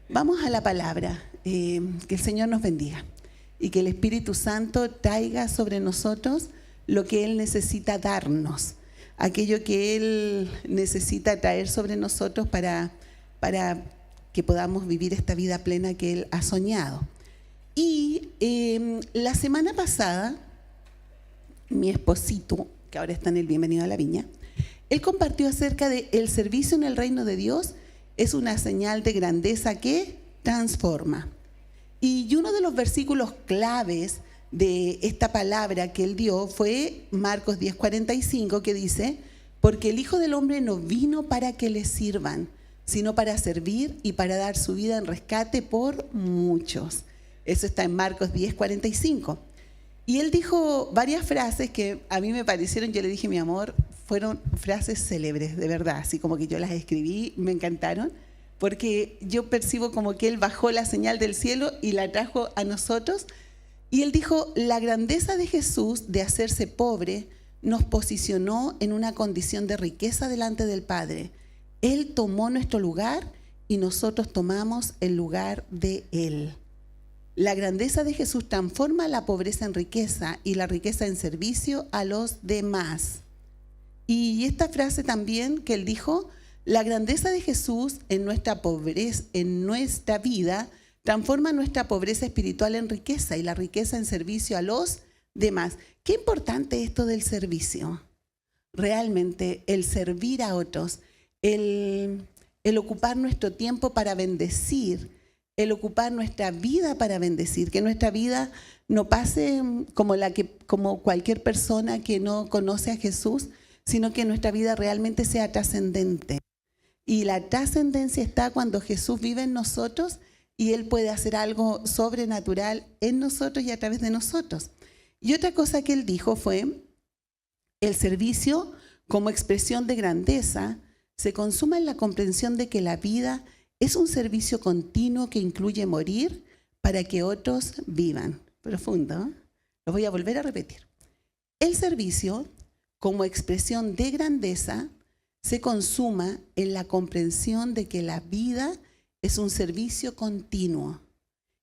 Vamos a la palabra. Que el Señor nos bendiga y que el Espíritu Santo traiga sobre nosotros lo que Él necesita darnos, aquello que Él necesita traer sobre nosotros para que podamos vivir esta vida plena que Él ha soñado. Y la semana pasada, mi esposito, que ahora está en el Bienvenido a la Viña, él compartió acerca de el servicio en el reino de Dios es una señal de grandeza que transforma. Y uno de los versículos claves de esta palabra que él dio fue Marcos 10:45, que dice: porque el Hijo del Hombre no vino para que le sirvan, sino para servir y para dar su vida en rescate por muchos. Eso está en Marcos 10:45. Y él dijo varias frases que a mí me parecieron, yo le dije, mi amor, fueron frases célebres, de verdad, así como que yo las escribí, me encantaron, porque yo percibo como que él bajó la señal del cielo y la trajo a nosotros. Y él dijo: la grandeza de Jesús de hacerse pobre nos posicionó en una condición de riqueza delante del Padre. Él tomó nuestro lugar y nosotros tomamos el lugar de Él. La grandeza de Jesús transforma la pobreza en riqueza y la riqueza en servicio a los demás. Y esta frase también que él dijo: la grandeza de Jesús en nuestra pobreza, en nuestra vida, transforma nuestra pobreza espiritual en riqueza y la riqueza en servicio a los demás. Qué importante esto del servicio. Realmente el servir a otros, el ocupar nuestro tiempo para bendecir, el ocupar nuestra vida para bendecir, que nuestra vida no pase como cualquier persona que no conoce a Jesús, sino que nuestra vida realmente sea trascendente. Y la trascendencia está cuando Jesús vive en nosotros y Él puede hacer algo sobrenatural en nosotros y a través de nosotros. Y otra cosa que Él dijo fue: el servicio como expresión de grandeza se consuma en la comprensión de que la vida es un servicio continuo que incluye morir para que otros vivan. Profundo, ¿eh? Lo voy a volver a repetir. El servicio, como expresión de grandeza, se consuma en la comprensión de que la vida es un servicio continuo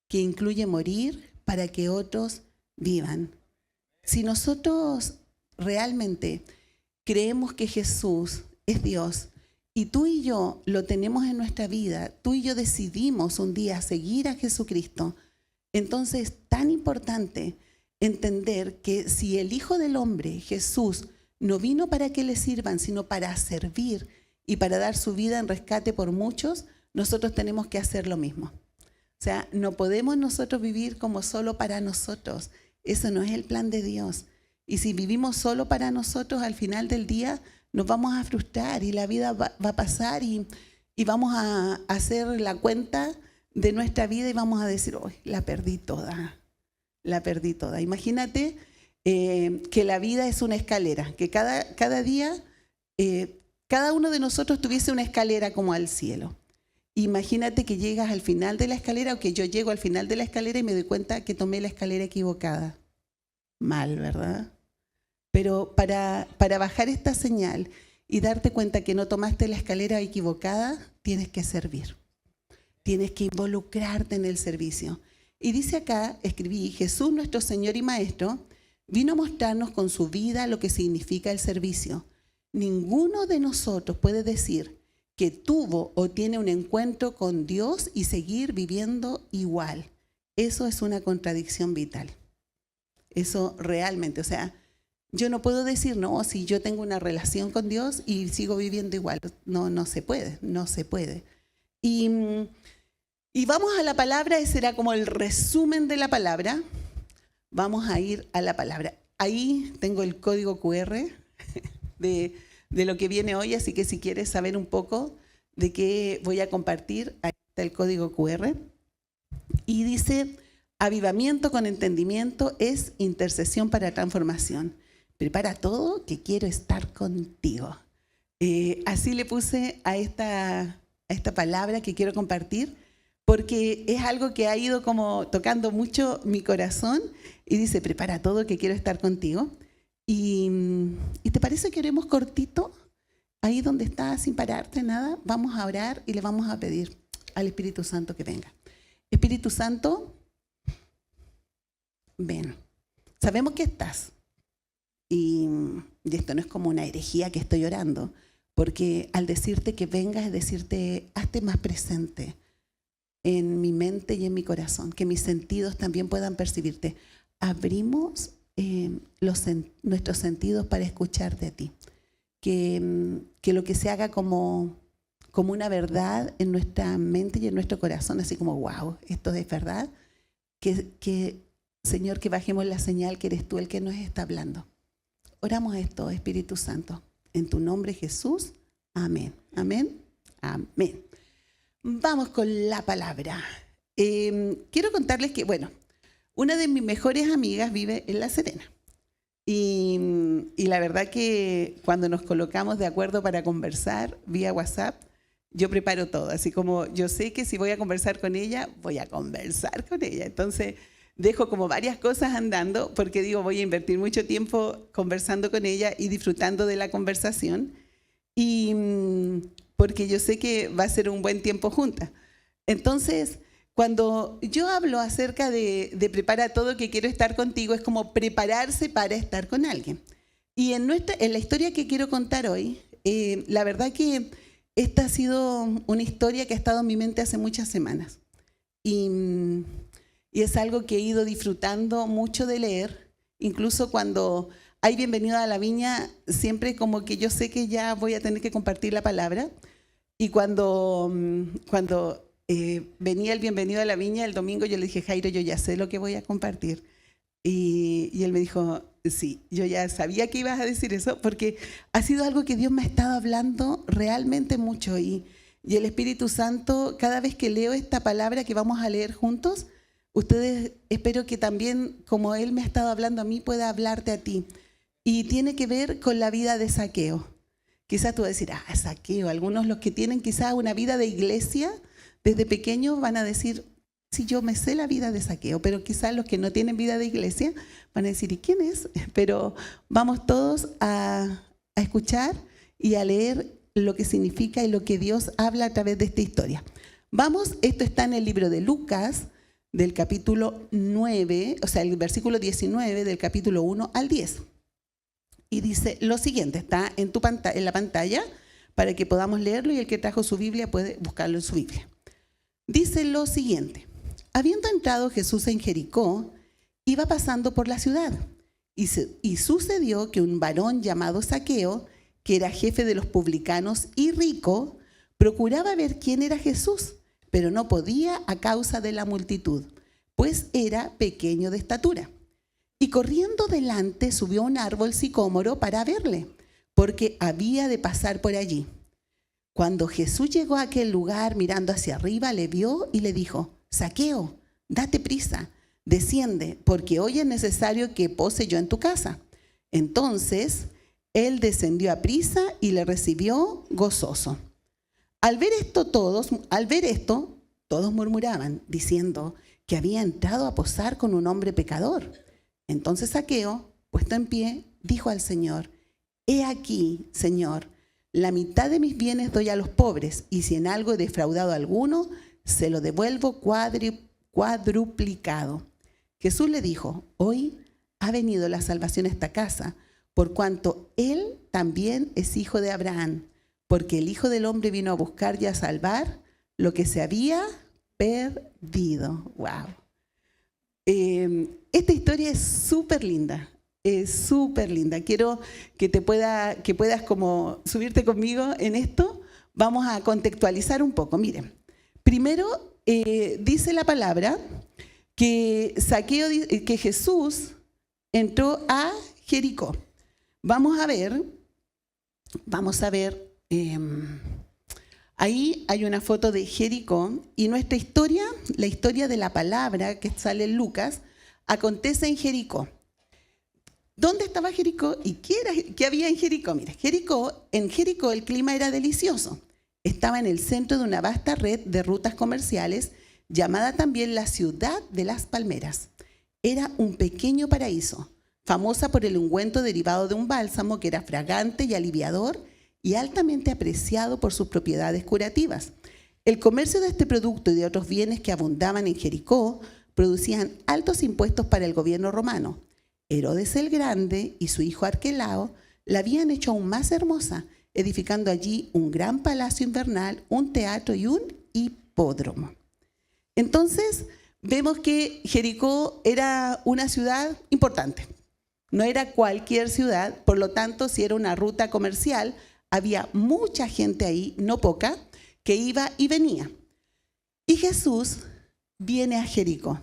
que incluye morir para que otros vivan. Si nosotros realmente creemos que Jesús es Dios, y tú y yo lo tenemos en nuestra vida, tú y yo decidimos un día seguir a Jesucristo, entonces es tan importante entender que si el Hijo del Hombre, Jesús, no vino para que le sirvan, sino para servir y para dar su vida en rescate por muchos, nosotros tenemos que hacer lo mismo. O sea, no podemos nosotros vivir como solo para nosotros. Eso no es el plan de Dios. Y si vivimos solo para nosotros, al final del día nos vamos a frustrar y la vida va a pasar y vamos a hacer la cuenta de nuestra vida y vamos a decir: hoy la perdí toda, la perdí toda. Imagínate que la vida es una escalera, que cada día cada uno de nosotros tuviese una escalera como al cielo. Imagínate que llegas al final de la escalera, o que yo llego al final de la escalera y me doy cuenta que tomé la escalera equivocada. Mal, ¿verdad? Pero para bajar esta señal y darte cuenta que no tomaste la escalera equivocada, tienes que servir. Tienes que involucrarte en el servicio. Y dice acá, escribí: Jesús, nuestro Señor y Maestro, vino a mostrarnos con su vida lo que significa el servicio. Ninguno de nosotros puede decir que tuvo o tiene un encuentro con Dios y seguir viviendo igual. Eso es una contradicción vital. Eso realmente, o sea, yo no puedo decir: no, si yo tengo una relación con Dios y sigo viviendo igual. No se puede, no se puede. Y vamos a la palabra, ese era como el resumen de la palabra. Vamos a ir a la palabra. Ahí tengo el código QR de lo que viene hoy, así que si quieres saber un poco de qué voy a compartir, ahí está el código QR. Y dice: avivamiento con entendimiento es intercesión para transformación. Prepara todo, que quiero estar contigo. Así le puse a esta palabra que quiero compartir, porque es algo que ha ido como tocando mucho mi corazón. Y dice: prepara todo, que quiero estar contigo. ¿Y te parece que oremos cortito? Ahí donde estás, sin pararte, nada. Vamos a orar y le vamos a pedir: al Espíritu Santo que venga. Espíritu Santo, ven. Sabemos que estás. Y esto no es como una herejía que estoy orando, porque al decirte que vengas es decirte, hazte más presente en mi mente y en mi corazón, que mis sentidos también puedan percibirte. Abrimos nuestros sentidos para escucharte a ti. Que lo que se haga como una verdad en nuestra mente y en nuestro corazón, así como, wow, esto es verdad. Que Señor, que bajemos la señal que eres tú el que nos está hablando. Oramos esto, Espíritu Santo, en tu nombre Jesús. Amén, amén, amén. Vamos con la palabra. Quiero contarles que, bueno, una de mis mejores amigas vive en La Serena. Y la verdad que cuando nos colocamos de acuerdo para conversar vía WhatsApp, yo preparo todo. Así como yo sé que si voy a conversar con ella, voy a conversar con ella. Entonces dejo como varias cosas andando porque digo, voy a invertir mucho tiempo conversando con ella y disfrutando de la conversación. Y porque yo sé que va a ser un buen tiempo juntas. Entonces, cuando yo hablo acerca de prepara todo que quiero estar contigo, es como prepararse para estar con alguien. Y en la historia que quiero contar hoy, la verdad que esta ha sido una historia que ha estado en mi mente hace muchas semanas. Y es algo que he ido disfrutando mucho de leer, incluso cuando hay Bienvenido a la Viña, siempre como que yo sé que ya voy a tener que compartir la palabra. Y cuando venía el Bienvenido a la Viña el domingo, yo le dije, Jairo, yo ya sé lo que voy a compartir. Y él me dijo, sí, yo ya sabía que ibas a decir eso, porque ha sido algo que Dios me ha estado hablando realmente mucho. Y el Espíritu Santo, cada vez que leo esta palabra que vamos a leer juntos, ustedes espero que también, como Él me ha estado hablando a mí, pueda hablarte a ti. Y tiene que ver con la vida de Zaqueo. Quizás tú vas a decir, Zaqueo. Algunos los que tienen quizás una vida de iglesia, desde pequeños van a decir, sí, yo me sé la vida de Zaqueo, pero quizás los que no tienen vida de iglesia van a decir, ¿y quién es? Pero vamos todos a escuchar y a leer lo que significa y lo que Dios habla a través de esta historia. Vamos, esto está en el libro de Lucas, del capítulo 9, o sea, el versículo 19 del capítulo 1 al 10. Y dice lo siguiente, está en la pantalla para que podamos leerlo y el que trajo su Biblia puede buscarlo en su Biblia. Dice lo siguiente, habiendo entrado Jesús en Jericó, iba pasando por la ciudad y sucedió que un varón llamado Zaqueo, que era jefe de los publicanos y rico, procuraba ver quién era Jesús, pero no podía a causa de la multitud, pues era pequeño de estatura. Y corriendo delante subió a un árbol sicómoro para verle, porque había de pasar por allí. Cuando Jesús llegó a aquel lugar, mirando hacia arriba, le vio y le dijo, Zaqueo, date prisa, desciende, porque hoy es necesario que pose yo en tu casa. Entonces él descendió a prisa y le recibió gozoso. Al ver esto, todos murmuraban, diciendo que había entrado a posar con un hombre pecador. Entonces Zaqueo, puesto en pie, dijo al Señor, he aquí, Señor, la mitad de mis bienes doy a los pobres, y si en algo he defraudado a alguno, se lo devuelvo cuadruplicado. Jesús le dijo, hoy ha venido la salvación a esta casa, por cuanto él también es hijo de Abraham, porque el Hijo del Hombre vino a buscar y a salvar lo que se había perdido. Wow. Esta historia es súper linda. Es súper linda. Quiero que puedas como subirte conmigo en esto. Vamos a contextualizar un poco. Miren, primero dice la palabra que Jesús entró a Jericó. Vamos a ver, ahí hay una foto de Jericó y nuestra historia, la historia de la palabra que sale en Lucas, acontece en Jericó. ¿Dónde estaba Jericó y qué había en Jericó? Mira, en Jericó el clima era delicioso. Estaba en el centro de una vasta red de rutas comerciales llamada también la ciudad de las palmeras. Era un pequeño paraíso, famosa por el ungüento derivado de un bálsamo que era fragante y aliviador y altamente apreciado por sus propiedades curativas. El comercio de este producto y de otros bienes que abundaban en Jericó producían altos impuestos para el gobierno romano. Herodes el Grande y su hijo Arquelao la habían hecho aún más hermosa, edificando allí un gran palacio invernal, un teatro y un hipódromo. Entonces, vemos que Jericó era una ciudad importante. No era cualquier ciudad, por lo tanto, si era una ruta comercial, había mucha gente ahí, no poca, que iba y venía. Y Jesús viene a Jericó.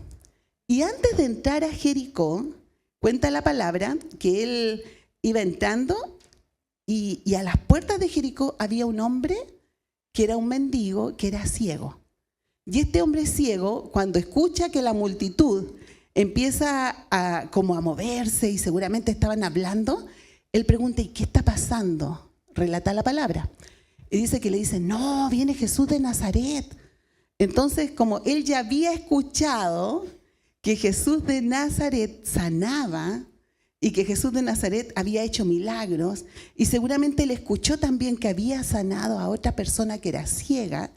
Y antes de entrar a Jericó, cuenta la palabra que él iba entrando y a las puertas de Jericó había un hombre que era un mendigo, que era ciego. Y este hombre ciego, cuando escucha que la multitud empieza como a moverse y seguramente estaban hablando, él pregunta, ¿y qué está pasando? Relata la palabra. Y dice que le dicen, no, viene Jesús de Nazaret. Entonces, como él ya había escuchado que Jesús de Nazaret sanaba y que Jesús de Nazaret había hecho milagros, y seguramente él escuchó también que había sanado a otra persona que era ciega,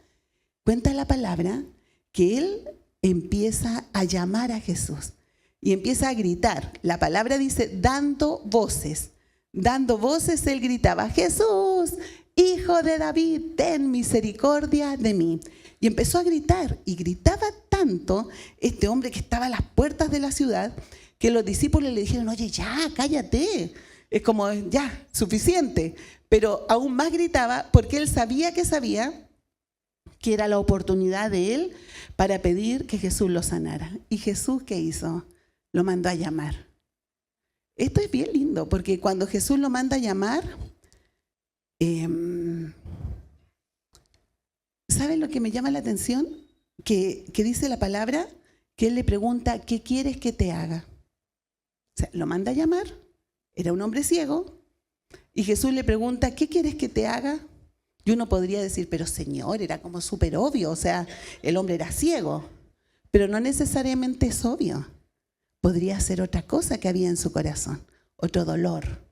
cuenta la palabra que él empieza a llamar a Jesús y empieza a gritar. La palabra dice, dando voces. Dando voces, él gritaba, Jesús, Hijo de David, ten misericordia de mí. Y empezó a gritar, y gritaba tanto este hombre que estaba a las puertas de la ciudad, que los discípulos le dijeron, oye, ya, cállate. Es como, ya, suficiente. Pero aún más gritaba porque él sabía que era la oportunidad de él para pedir que Jesús lo sanara. ¿Y Jesús qué hizo? Lo mandó a llamar. Esto es bien lindo, porque cuando Jesús lo manda a llamar, ¿saben lo que me llama la atención? Que dice la palabra, que él le pregunta, ¿qué quieres que te haga? O sea, lo manda a llamar, era un hombre ciego, y Jesús le pregunta, ¿qué quieres que te haga? Y uno podría decir, pero Señor, era como súper obvio, o sea, el hombre era ciego, pero no necesariamente es obvio. Podría ser otra cosa que había en su corazón, otro dolor.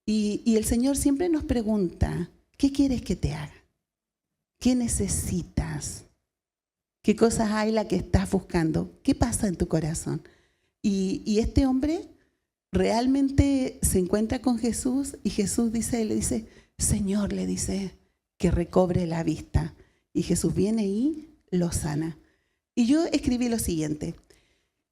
Y el Señor siempre nos pregunta, ¿qué quieres que te haga? ¿Qué necesitas? ¿Qué cosas hay la que estás buscando? ¿Qué pasa en tu corazón? Y este hombre realmente se encuentra con Jesús y Jesús le dice, Señor, le dice, que recobre la vista. Y Jesús viene y lo sana. Y yo escribí lo siguiente.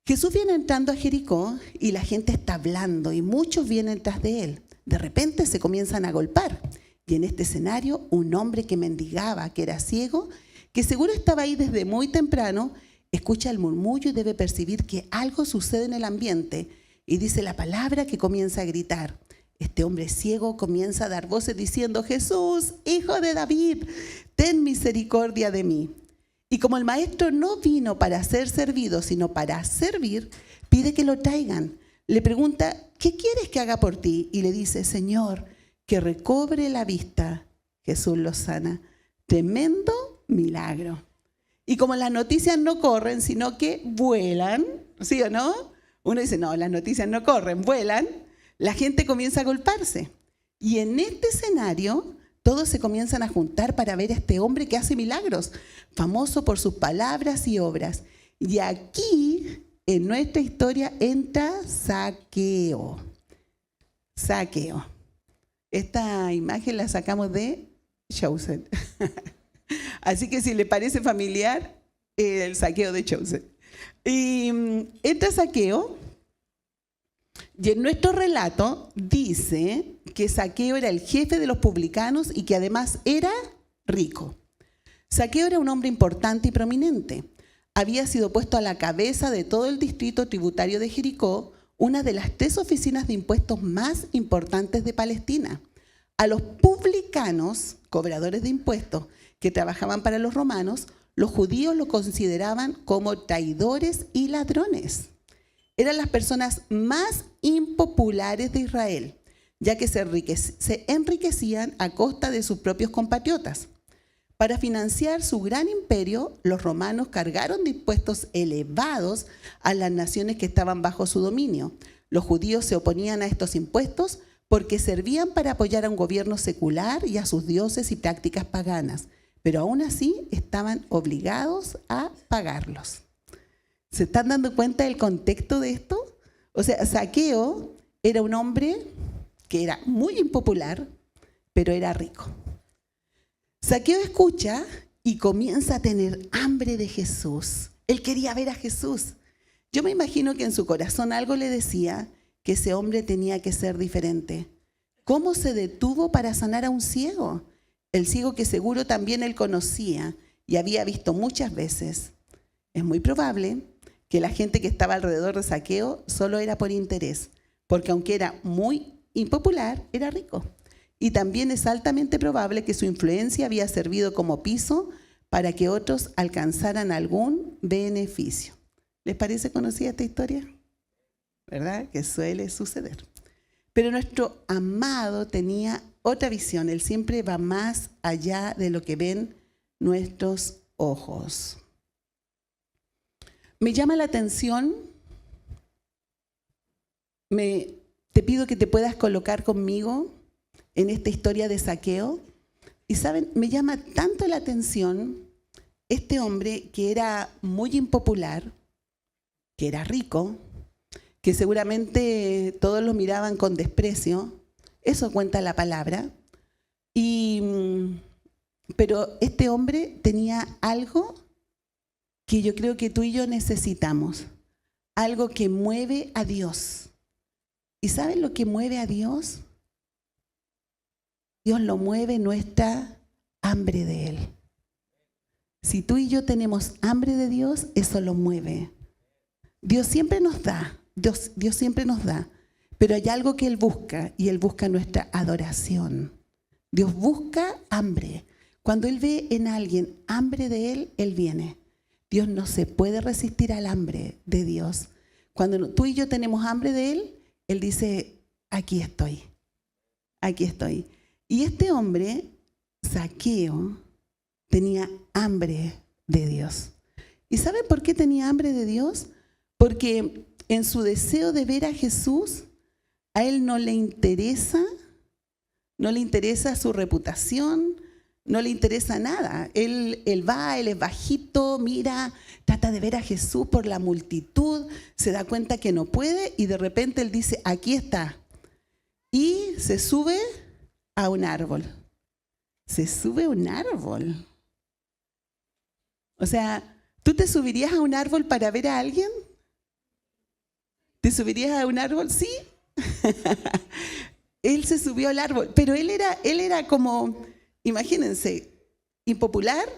Jesús viene entrando a Jericó y la gente está hablando y muchos vienen tras de él. De repente se comienzan a golpear. Y en este escenario, un hombre que mendigaba, que era ciego, que seguro estaba ahí desde muy temprano, escucha el murmullo y debe percibir que algo sucede en el ambiente. Y dice la palabra que comienza a gritar. Este hombre ciego comienza a dar voces diciendo, Jesús, Hijo de David, ten misericordia de mí. Y como el maestro no vino para ser servido, sino para servir, pide que lo traigan. Le pregunta, ¿qué quieres que haga por ti? Y le dice, Señor, que recobre la vista. Jesús lo sana. Tremendo milagro. Y como las noticias no corren, sino que vuelan, ¿sí o no? Uno dice, no, las noticias no corren, vuelan. La gente comienza a golpearse. Y en este escenario, todos se comienzan a juntar para ver a este hombre que hace milagros, famoso por sus palabras y obras. Y aquí, en nuestra historia, entra Zaqueo. Zaqueo. Esta imagen la sacamos de Chosen. Así que si le parece familiar, el Zaqueo de Chosen. Y entra Zaqueo, y en nuestro relato dice que Zaqueo era el jefe de los publicanos y que además era rico. Zaqueo era un hombre importante y prominente. Había sido puesto a la cabeza de todo el distrito tributario de Jericó, una de las 3 oficinas de impuestos más importantes de Palestina. A los publicanos, cobradores de impuestos, que trabajaban para los romanos, los judíos lo consideraban como traidores y ladrones. Eran las personas más impopulares de Israel, ya que se enriquecían a costa de sus propios compatriotas. Para financiar su gran imperio, los romanos cargaron de impuestos elevados a las naciones que estaban bajo su dominio. Los judíos se oponían a estos impuestos porque servían para apoyar a un gobierno secular y a sus dioses y prácticas paganas. pero aún así estaban obligados a pagarlos. ¿Se están dando cuenta del contexto de esto? O sea, Zaqueo era un hombre que era muy impopular, pero era rico. Zaqueo escucha y comienza a tener hambre de Jesús. Él quería ver a Jesús. Yo me imagino que en su corazón algo le decía que ese hombre tenía que ser diferente. ¿Cómo se detuvo para sanar a un ciego? El ciego que seguro también él conocía y había visto muchas veces. Es muy probable que la gente que estaba alrededor de Zaqueo solo era por interés, porque aunque era muy impopular, era rico. Y también es altamente probable que su influencia había servido como piso para que otros alcanzaran algún beneficio. ¿Les parece conocida esta historia? ¿Verdad? Que suele suceder. Pero nuestro amado tenía otra visión. Él siempre va más allá de lo que ven nuestros ojos. Me llama la atención, te pido que te puedas colocar conmigo en esta historia de Zaqueo. Y saben, me llama tanto la atención este hombre que era muy impopular, que era rico, que seguramente todos lo miraban con desprecio. Eso cuenta la palabra. Pero este hombre tenía algo que yo creo que tú y yo necesitamos, algo que mueve a Dios. ¿Y saben lo que mueve a Dios? Dios lo mueve nuestra hambre de Él. Si tú y yo tenemos hambre de Dios, eso lo mueve. Dios siempre nos da, Dios siempre nos da, pero hay algo que Él busca y Él busca nuestra adoración. Dios busca hambre. Cuando Él ve en alguien hambre de Él, Él viene. Dios no se puede resistir al hambre de Dios. Cuando tú y yo tenemos hambre de Él, Él dice, aquí estoy, aquí estoy. Y este hombre, Zaqueo, tenía hambre de Dios. ¿Y sabe por qué tenía hambre de Dios? Porque en su deseo de ver a Jesús, a él no le interesa su reputación, no le interesa nada. Él va, él es bajito, mira, trata de ver a Jesús por la multitud, se da cuenta que no puede y de repente él dice, aquí está. Y se sube a un árbol. Se sube a un árbol. O sea, ¿tú te subirías a un árbol para ver a alguien? ¿Te subirías a un árbol? Sí. Él se subió al árbol, pero él era como, imagínense, impopular,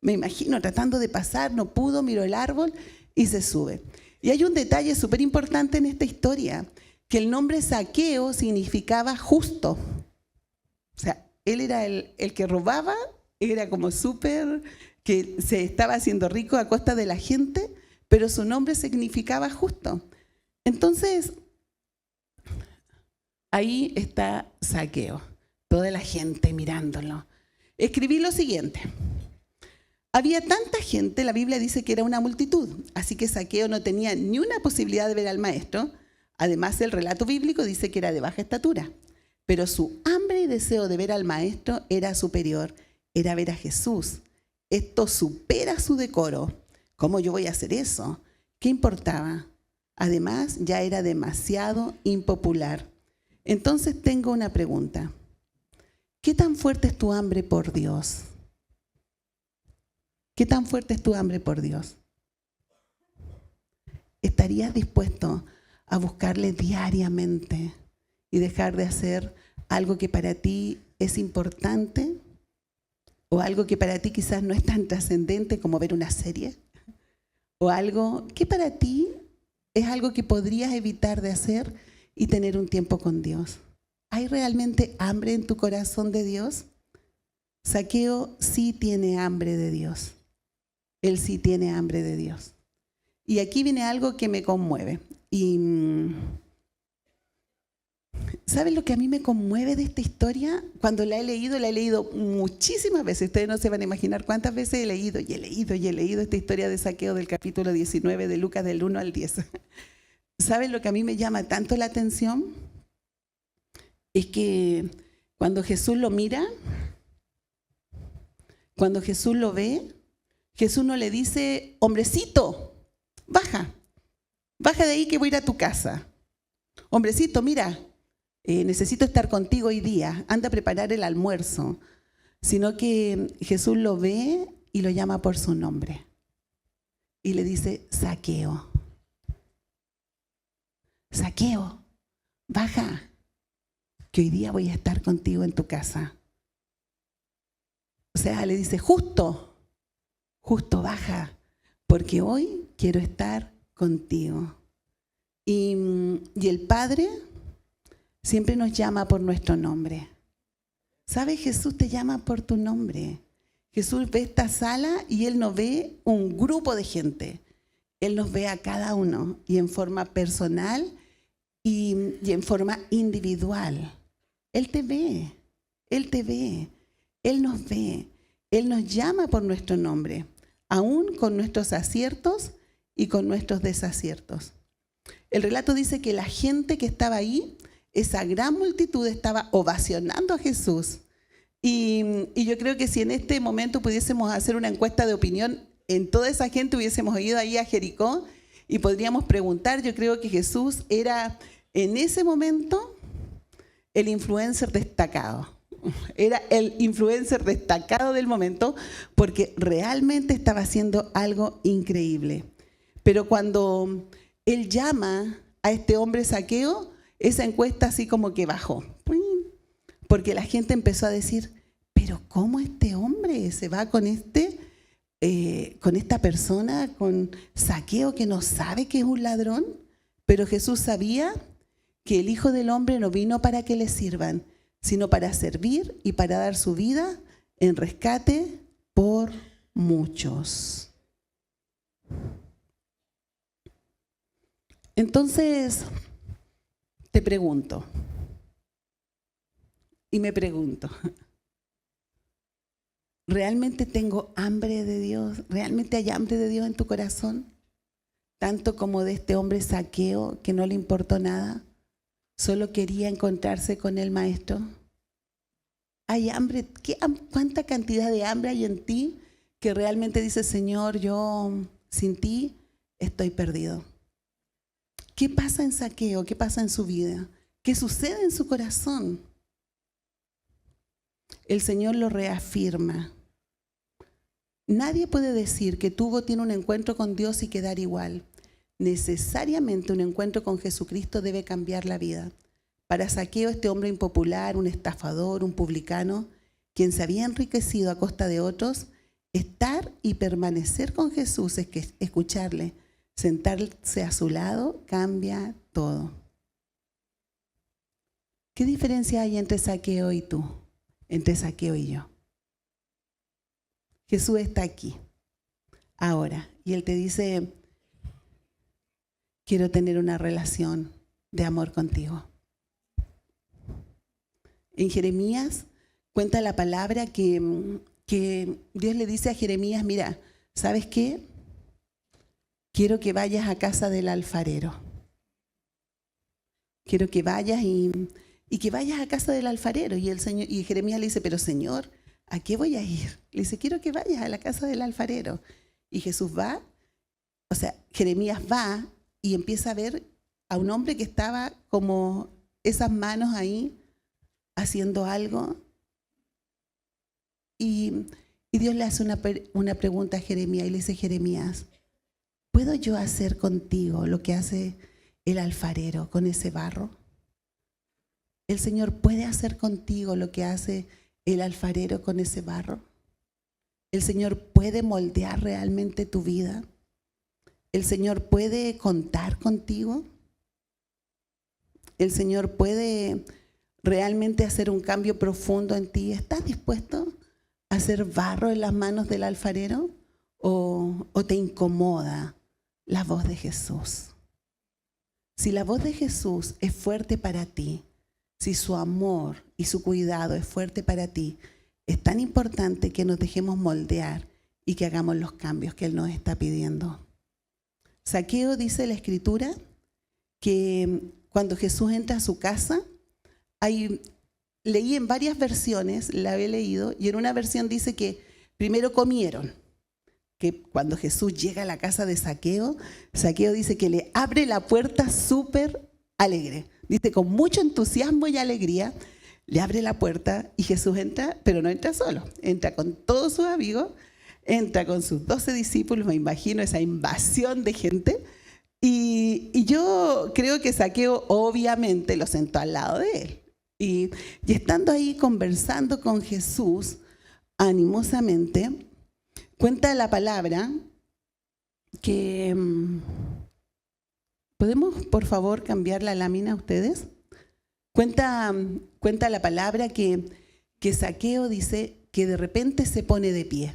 me imagino tratando de pasar, no pudo, miró el árbol y se sube. Y hay un detalle súper importante en esta historia, que el nombre Zaqueo significaba justo. O sea, él era el que robaba, era como súper, que se estaba haciendo rico a costa de la gente, pero su nombre significaba justo. Entonces, ahí está Zaqueo, toda la gente mirándolo. Escribí lo siguiente. Había tanta gente, la Biblia dice que era una multitud, así que Zaqueo no tenía ni una posibilidad de ver al maestro. Además, el relato bíblico dice que era de baja estatura, pero su hambre y deseo de ver al maestro era superior, era ver a Jesús. Esto supera su decoro. ¿Cómo yo voy a hacer eso? ¿Qué importaba? Además, ya era demasiado impopular. Entonces tengo una pregunta. ¿Qué tan fuerte es tu hambre por Dios? ¿Qué tan fuerte es tu hambre por Dios? ¿Estarías dispuesto a buscarle diariamente y dejar de hacer algo que para ti es importante o algo que para ti quizás no es tan trascendente como ver una serie? ¿O algo que para ti es algo que podrías evitar de hacer y tener un tiempo con Dios? ¿Hay realmente hambre en tu corazón de Dios? Zaqueo sí tiene hambre de Dios. Él sí tiene hambre de Dios. Y aquí viene algo que me conmueve. Y ¿saben lo que a mí me conmueve de esta historia? Cuando la he leído muchísimas veces. Ustedes no se van a imaginar cuántas veces he leído esta historia de Zaqueo del capítulo 19 de Lucas del 1 al 10. ¿Saben lo que a mí me llama tanto la atención? Es que cuando Jesús lo mira, Cuando Jesús lo ve, Jesús no le dice, hombrecito, baja de ahí que voy a ir a tu casa. Hombrecito, mira, necesito estar contigo hoy día, anda a preparar el almuerzo. Sino que Jesús lo ve y lo llama por su nombre. Y le dice, Zaqueo. Zaqueo, baja, que hoy día voy a estar contigo en tu casa. O sea, le dice, justo baja, porque hoy quiero estar contigo. Y el Padre siempre nos llama por nuestro nombre. ¿Sabes? Jesús te llama por tu nombre. Jesús ve esta sala y Él no ve un grupo de gente. Él nos ve a cada uno y en forma personal y en forma individual. Él te ve, Él te ve, Él nos ve. Él nos llama por nuestro nombre, aún con nuestros aciertos y con nuestros desaciertos. El relato dice que la gente que estaba ahí, esa gran multitud, estaba ovacionando a Jesús. Y yo creo que si en este momento pudiésemos hacer una encuesta de opinión, en toda esa gente hubiésemos ido ahí a Jericó y podríamos preguntar, yo creo que Jesús era en ese momento el influencer destacado. Era el influencer destacado del momento porque realmente estaba haciendo algo increíble. Pero cuando Él llama a este hombre Zaqueo, esa encuesta así como que bajó. Porque la gente empezó a decir, pero ¿cómo este hombre se va con esta persona, con Zaqueo que no sabe que es un ladrón? Pero Jesús sabía que el Hijo del Hombre no vino para que le sirvan, sino para servir y para dar su vida en rescate por muchos. Entonces, te pregunto, y me pregunto, ¿realmente tengo hambre de Dios? ¿Realmente hay hambre de Dios en tu corazón? Tanto como de este hombre Zaqueo que no le importó nada, solo quería encontrarse con el Maestro. ¿Hay hambre? ¿Cuánta cantidad de hambre hay en ti que realmente dices, Señor, yo sin ti estoy perdido? ¿Qué pasa en Zaqueo? ¿Qué pasa en su vida? ¿Qué sucede en su corazón? El Señor lo reafirma. Nadie puede decir que tiene un encuentro con Dios y quedar igual. Necesariamente un encuentro con Jesucristo debe cambiar la vida. Para Zaqueo, este hombre impopular, un estafador, un publicano, quien se había enriquecido a costa de otros, estar y permanecer con Jesús, es que escucharle, sentarse a su lado, cambia todo. ¿Qué diferencia hay entre Zaqueo y tú? Entre Zaqueo y yo. Jesús está aquí, ahora, y Él te dice, quiero tener una relación de amor contigo. En Jeremías cuenta la palabra que Dios le dice a Jeremías, mira, ¿sabes qué? Quiero que vayas a casa del alfarero. Quiero que vayas y que vayas a casa del alfarero. Y Jeremías le dice, pero Señor, ¿a qué voy a ir? Le dice, quiero que vayas a la casa del alfarero. Y Jesús va, Jeremías va y empieza a ver a un hombre que estaba como esas manos ahí haciendo algo. Y Dios le hace una pregunta a Jeremías y le dice, Jeremías, ¿puedo yo hacer contigo lo que hace el alfarero con ese barro? ¿El Señor puede hacer contigo lo que hace el alfarero con ese barro? ¿El Señor puede moldear realmente tu vida? ¿El Señor puede contar contigo? ¿El Señor puede realmente hacer un cambio profundo en ti? ¿Estás dispuesto a hacer barro en las manos del alfarero? ¿O te incomoda la voz de Jesús? Si la voz de Jesús es fuerte para ti, si su amor y su cuidado es fuerte para ti, es tan importante que nos dejemos moldear y que hagamos los cambios que Él nos está pidiendo. Zaqueo, dice la Escritura, que cuando Jesús entra a su casa, leí en varias versiones, la he leído, y en una versión dice que Primero comieron, que cuando Jesús llega a la casa de Zaqueo, Zaqueo dice que le abre la puerta súper alegre. Dice, con mucho entusiasmo y alegría, le abre la puerta y Jesús entra, pero no entra solo, entra con todos sus amigos, entra con sus 12 discípulos, me imagino esa invasión de gente. Y yo creo que Zaqueo obviamente lo sentó al lado de él. Y estando ahí conversando con Jesús, animosamente, cuenta la palabra que... ¿Podemos, por favor, cambiar la lámina ustedes? Cuenta la palabra que Zaqueo dice que de repente se pone de pie.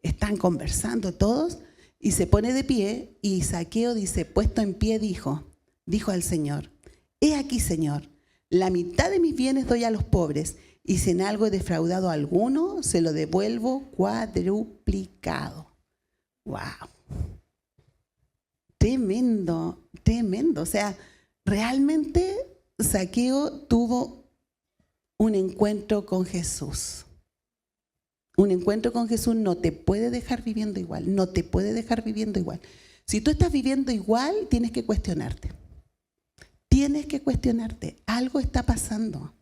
Están conversando todos y se pone de pie y Zaqueo dice, puesto en pie, dijo al Señor, he aquí, Señor, la mitad de mis bienes doy a los pobres y si en algo he defraudado a alguno, se lo devuelvo cuadruplicado. ¡Wow! Tremendo, tremendo. O sea, realmente Zaqueo tuvo un encuentro con Jesús. Un encuentro con Jesús no te puede dejar viviendo igual, no te puede dejar viviendo igual. Si tú estás viviendo igual, tienes que cuestionarte. Tienes que cuestionarte, algo está pasando.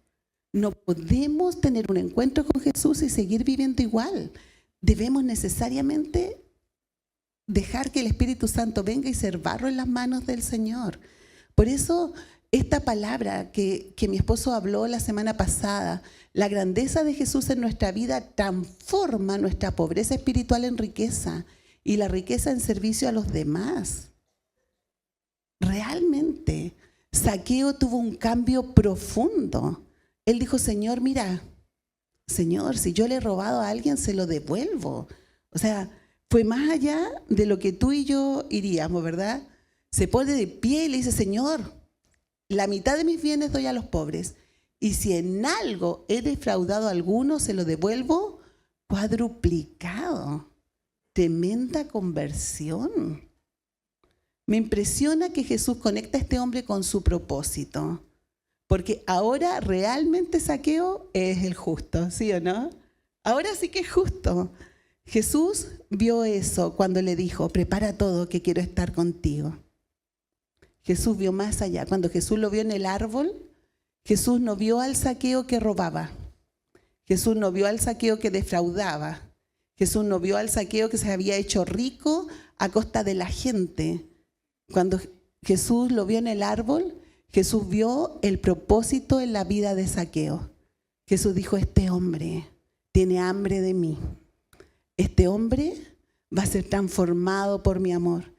No podemos tener un encuentro con Jesús y seguir viviendo igual. Debemos necesariamente dejar que el Espíritu Santo venga y ser barro en las manos del Señor. Por eso esta palabra que mi esposo habló la semana pasada, la grandeza de Jesús en nuestra vida transforma nuestra pobreza espiritual en riqueza y la riqueza en servicio a los demás. Realmente, Zaqueo tuvo un cambio profundo. Él dijo, Señor, mira, Señor, si yo le he robado a alguien, se lo devuelvo. O sea, fue más allá de lo que tú y yo iríamos, ¿verdad? Se pone de pie y le dice, Señor, la mitad de mis bienes doy a los pobres. Y si en algo he defraudado a alguno, se lo devuelvo cuadruplicado. Tremenda conversión. Me impresiona que Jesús conecta a este hombre con su propósito. Porque ahora realmente Zaqueo es el justo, ¿sí o no? Ahora sí que es justo. Jesús vio eso cuando le dijo, prepara todo que quiero estar contigo. Jesús vio más allá. Cuando Jesús lo vio en el árbol, Jesús no vio al Zaqueo que robaba. Jesús no vio al Zaqueo que defraudaba. Jesús no vio al Zaqueo que se había hecho rico a costa de la gente. Cuando Jesús lo vio en el árbol, Jesús vio el propósito en la vida de Zaqueo. Jesús dijo, este hombre tiene hambre de mí. Este hombre va a ser transformado por mi amor.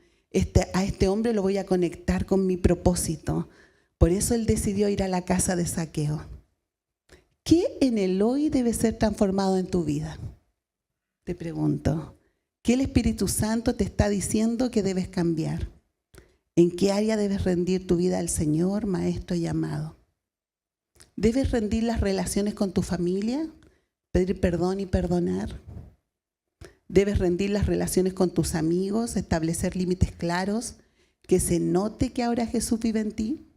A este hombre lo voy a conectar con mi propósito. Por eso él decidió ir a la casa de Zaqueo. ¿Qué en el hoy debe ser transformado en tu vida? Te pregunto. ¿Qué el Espíritu Santo te está diciendo que debes cambiar? ¿En qué área debes rendir tu vida al Señor, Maestro y amado? ¿Debes rendir las relaciones con tu familia? ¿Pedir perdón y perdonar? ¿Debes rendir las relaciones con tus amigos? ¿Establecer límites claros? ¿Que se note que ahora Jesús vive en ti?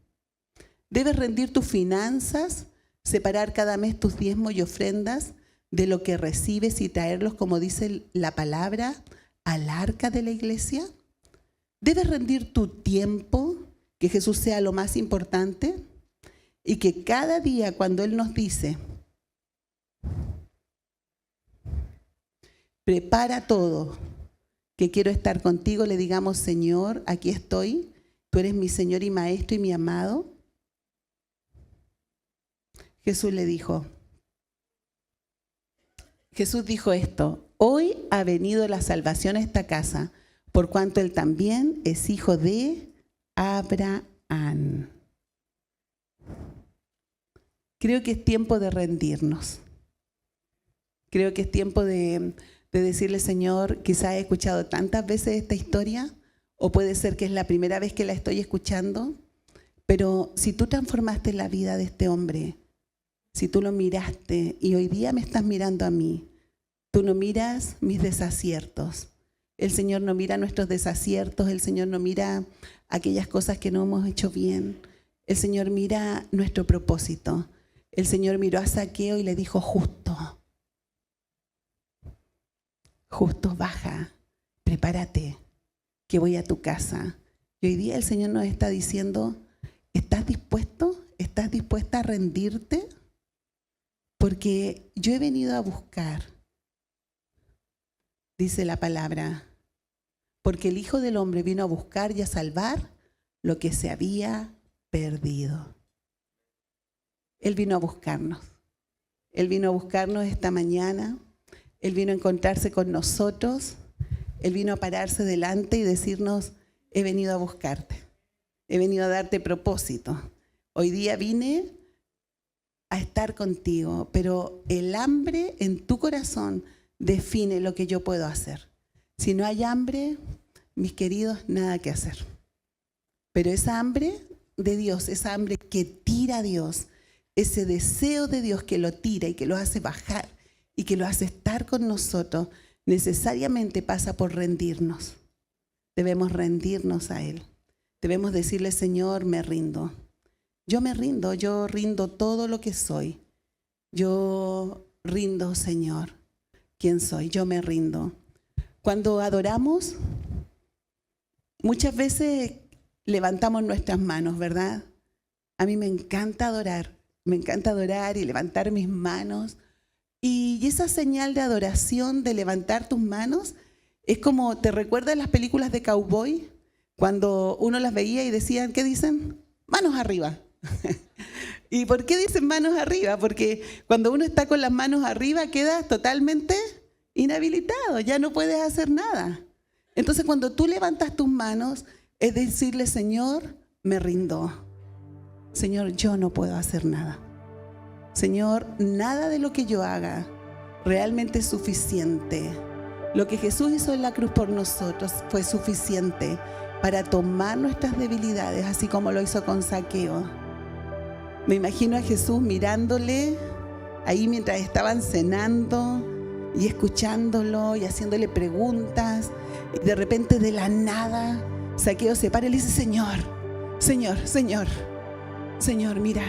¿Debes rendir tus finanzas? ¿Separar cada mes tus diezmos y ofrendas de lo que recibes y traerlos, como dice la palabra, al arca de la iglesia? ¿Debes rendir tu tiempo, que Jesús sea lo más importante? Y que cada día cuando Él nos dice, prepara todo, que quiero estar contigo, le digamos, Señor, aquí estoy, tú eres mi Señor y Maestro y mi amado. Jesús dijo esto, hoy ha venido la salvación a esta casa, por cuanto él también es hijo de Abraham. Creo que es tiempo de rendirnos. Creo que es tiempo de decirle, Señor, quizás he escuchado tantas veces esta historia, o puede ser que es la primera vez que la estoy escuchando, pero si tú transformaste la vida de este hombre, si tú lo miraste y hoy día me estás mirando a mí, tú no miras mis desaciertos. El Señor no mira nuestros desaciertos, el Señor no mira aquellas cosas que no hemos hecho bien. El Señor mira nuestro propósito. El Señor miró a Zaqueo y le dijo, justo. Justo, baja, prepárate, que voy a tu casa. Y hoy día el Señor nos está diciendo, ¿estás dispuesto? ¿Estás dispuesta a rendirte? Porque yo he venido a buscar, dice la palabra, porque el Hijo del Hombre vino a buscar y a salvar lo que se había perdido. Él vino a buscarnos. Él vino a buscarnos esta mañana. Él vino a encontrarse con nosotros. Él vino a pararse delante y decirnos, he venido a buscarte. He venido a darte propósito. Hoy día vine a estar contigo, pero el hambre en tu corazón define lo que yo puedo hacer. Si no hay hambre, mis queridos, nada que hacer. Pero esa hambre de Dios, esa hambre que tira a Dios, ese deseo de Dios que lo tira y que lo hace bajar y que lo hace estar con nosotros, necesariamente pasa por rendirnos. Debemos rendirnos a Él. Debemos decirle, Señor, me rindo. Yo me rindo, yo rindo todo lo que soy. Yo rindo, Señor, quién soy. Yo me rindo. Cuando adoramos, muchas veces levantamos nuestras manos, ¿verdad? A mí me encanta adorar y levantar mis manos. Y esa señal de adoración, de levantar tus manos, es como, ¿te recuerdas las películas de cowboy? Cuando uno las veía y decían, ¿qué dicen? Manos arriba. ¿Y por qué dicen manos arriba? Porque cuando uno está con las manos arriba quedas totalmente inhabilitado, ya no puedes hacer nada. Entonces cuando tú levantas tus manos, es decirle, Señor, me rindo. Señor, yo no puedo hacer nada. Señor, nada de lo que yo haga realmente es suficiente. Lo que Jesús hizo en la cruz por nosotros fue suficiente para tomar nuestras debilidades, así como lo hizo con Zaqueo. Me imagino a Jesús mirándole ahí mientras estaban cenando y escuchándolo y haciéndole preguntas. Y de repente, de la nada, Zaqueo se para y le dice, Señor, mira,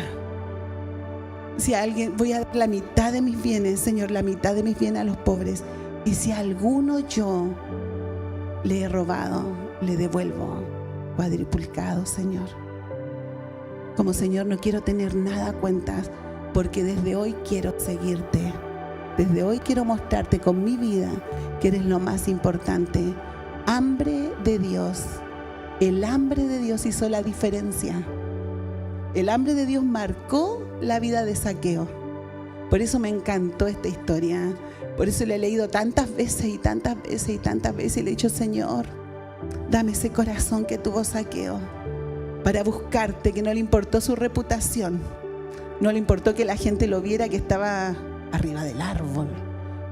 si a alguien, voy a dar la mitad de mis bienes, Señor, la mitad de mis bienes a los pobres. Y si a alguno yo le he robado, le devuelvo cuadriplicado, Señor. Como Señor, no quiero tener nada a cuentas, porque desde hoy quiero seguirte. Desde hoy quiero mostrarte con mi vida que eres lo más importante. Hambre de Dios. El hambre de Dios hizo la diferencia. El hambre de Dios marcó la vida de Zaqueo. Por eso me encantó esta historia. Por eso la he leído tantas veces y tantas veces y tantas veces. Y le he dicho, Señor, dame ese corazón que tuvo Zaqueo para buscarte, que no le importó su reputación. No le importó que la gente lo viera, que estaba arriba del árbol.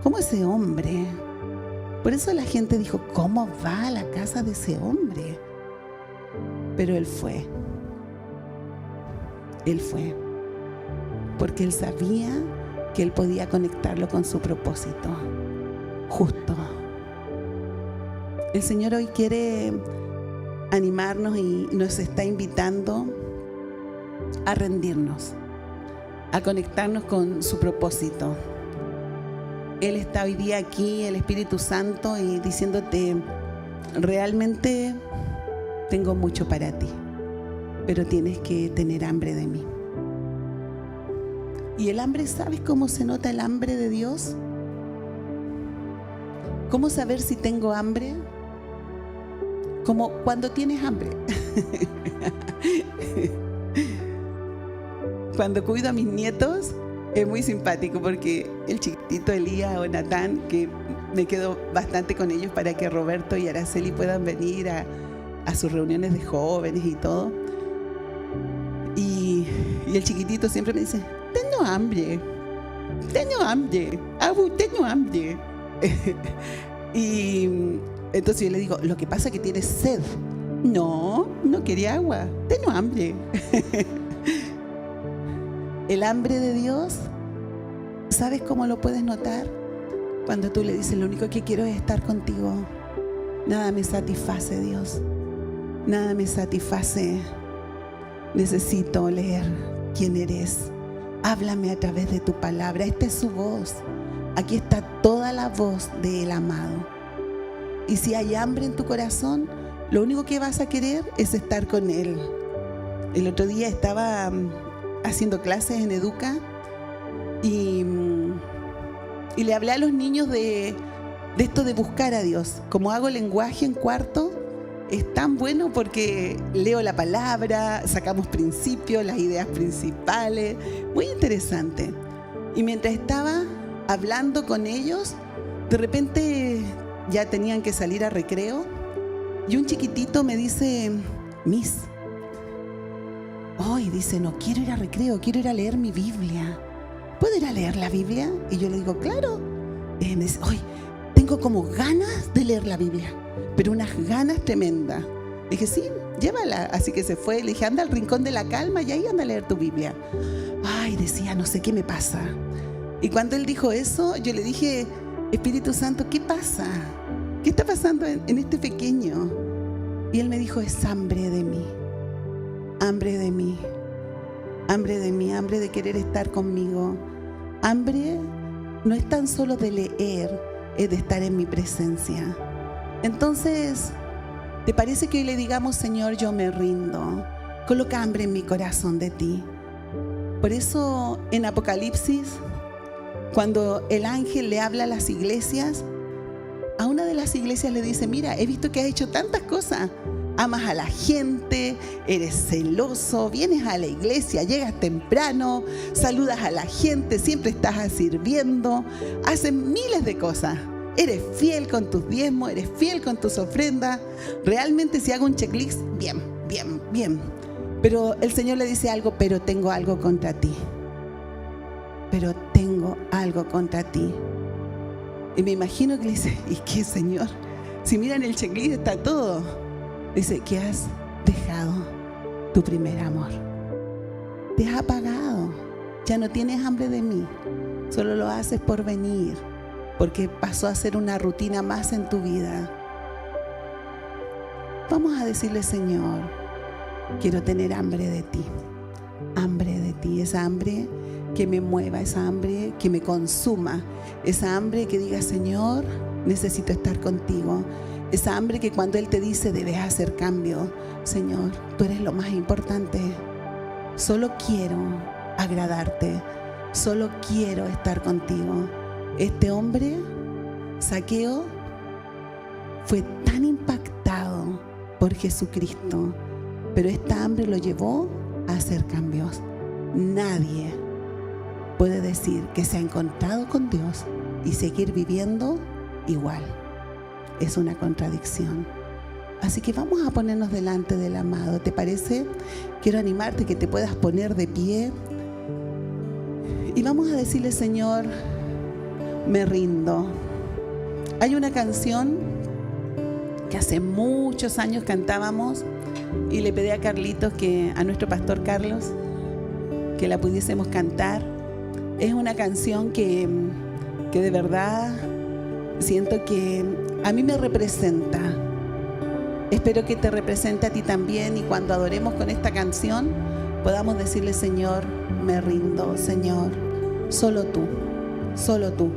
¿Cómo ese hombre? Por eso la gente dijo, ¿cómo va a la casa de ese hombre? Pero él fue. Él fue. Porque él sabía que él podía conectarlo con su propósito. Justo. El Señor hoy quiere animarnos y nos está invitando a rendirnos, a conectarnos con su propósito. Él está hoy día aquí, el Espíritu Santo, y diciéndote, realmente tengo mucho para ti, pero tienes que tener hambre de mí. Y el hambre, ¿sabes cómo se nota el hambre de Dios? ¿Cómo saber si tengo hambre? Como cuando tienes hambre. Cuando cuido a mis nietos, es muy simpático porque el chiquitito Elías o Natán, que me quedo bastante con ellos para que Roberto y Araceli puedan venir a sus reuniones de jóvenes y todo. Y el chiquitito siempre me dice, tengo hambre, Abu, tengo hambre. Y entonces yo le digo, lo que pasa es que tienes sed. No quería agua, tengo hambre. El hambre de Dios, ¿sabes cómo lo puedes notar? Cuando tú le dices, lo único que quiero es estar contigo. Nada me satisface, Dios. Nada me satisface. Necesito leer quién eres. Háblame a través de tu palabra. Esta es su voz. aquí está toda la voz del amado. Y si hay hambre en tu corazón, lo único que vas a querer es estar con Él. El otro día estaba haciendo clases en Educa y le hablé a los niños de esto de buscar a Dios. Como hago lenguaje en cuarto, es tan bueno porque leo la palabra, sacamos principios, las ideas principales, muy interesante. Y mientras estaba hablando con ellos, de repente ya tenían que salir a recreo y un chiquitito me dice: Miss, hoy dice, no quiero ir a recreo, quiero ir a leer mi Biblia. ¿Puedo ir a leer la Biblia? Y yo le digo, claro. Me dice, hoy tengo como ganas de leer la Biblia, pero unas ganas tremendas. Le dije, sí, llévala. Así que se fue. Le dije, anda al rincón de la calma y ahí anda a leer tu Biblia. Ay, decía, no sé qué me pasa. Y cuando él dijo eso, yo le dije, Espíritu Santo, ¿qué pasa? ¿Qué está pasando en este pequeño? Y él me dijo, es hambre de mí. Hambre de mí. Hambre de mí, hambre de querer estar conmigo. Hambre no es tan solo de leer, es de estar en mi presencia. Entonces, ¿te parece que hoy le digamos, Señor, yo me rindo? Coloca hambre en mi corazón de ti. Por eso en Apocalipsis, cuando el ángel le habla a las iglesias, a una de las iglesias le dice, mira, he visto que has hecho tantas cosas. Amas a la gente, eres celoso, vienes a la iglesia, llegas temprano, saludas a la gente, siempre estás sirviendo, haces miles de cosas. Eres fiel con tus diezmos, eres fiel con tus ofrendas. Realmente si hago un checklist, bien, bien, bien. Pero el Señor le dice algo, pero tengo algo contra ti. Pero tengo algo contra ti. Y me imagino que le dice, ¿y qué, Señor? Si miran el checklist está todo. Dice que has dejado tu primer amor. Te has apagado. Ya no tienes hambre de mí. Solo lo haces por venir, porque pasó a ser una rutina más en tu vida. Vamos a decirle, Señor, quiero tener hambre de ti. Hambre de ti, esa hambre que me mueva, esa hambre que me consuma, esa hambre que diga, Señor, necesito estar contigo. Esa hambre que cuando Él te dice debes hacer cambio, Señor, tú eres lo más importante. Solo quiero agradarte, solo quiero estar contigo. Este hombre, Zaqueo, fue tan impactado por Jesucristo, pero esta hambre lo llevó a hacer cambios. Nadie puede decir que se ha encontrado con Dios y seguir viviendo igual. Es una contradicción. Así que vamos a ponernos delante del amado. ¿Te parece? Quiero animarte que te puedas poner de pie. Y vamos a decirle, Señor, me rindo. Hay una canción que hace muchos años cantábamos y le pedí a Carlitos, a nuestro pastor Carlos, que la pudiésemos cantar. Es una canción que de verdad siento que a mí me representa. Espero que te represente a ti también, y cuando adoremos con esta canción podamos decirle, Señor, me rindo, Señor, solo tú, solo tú.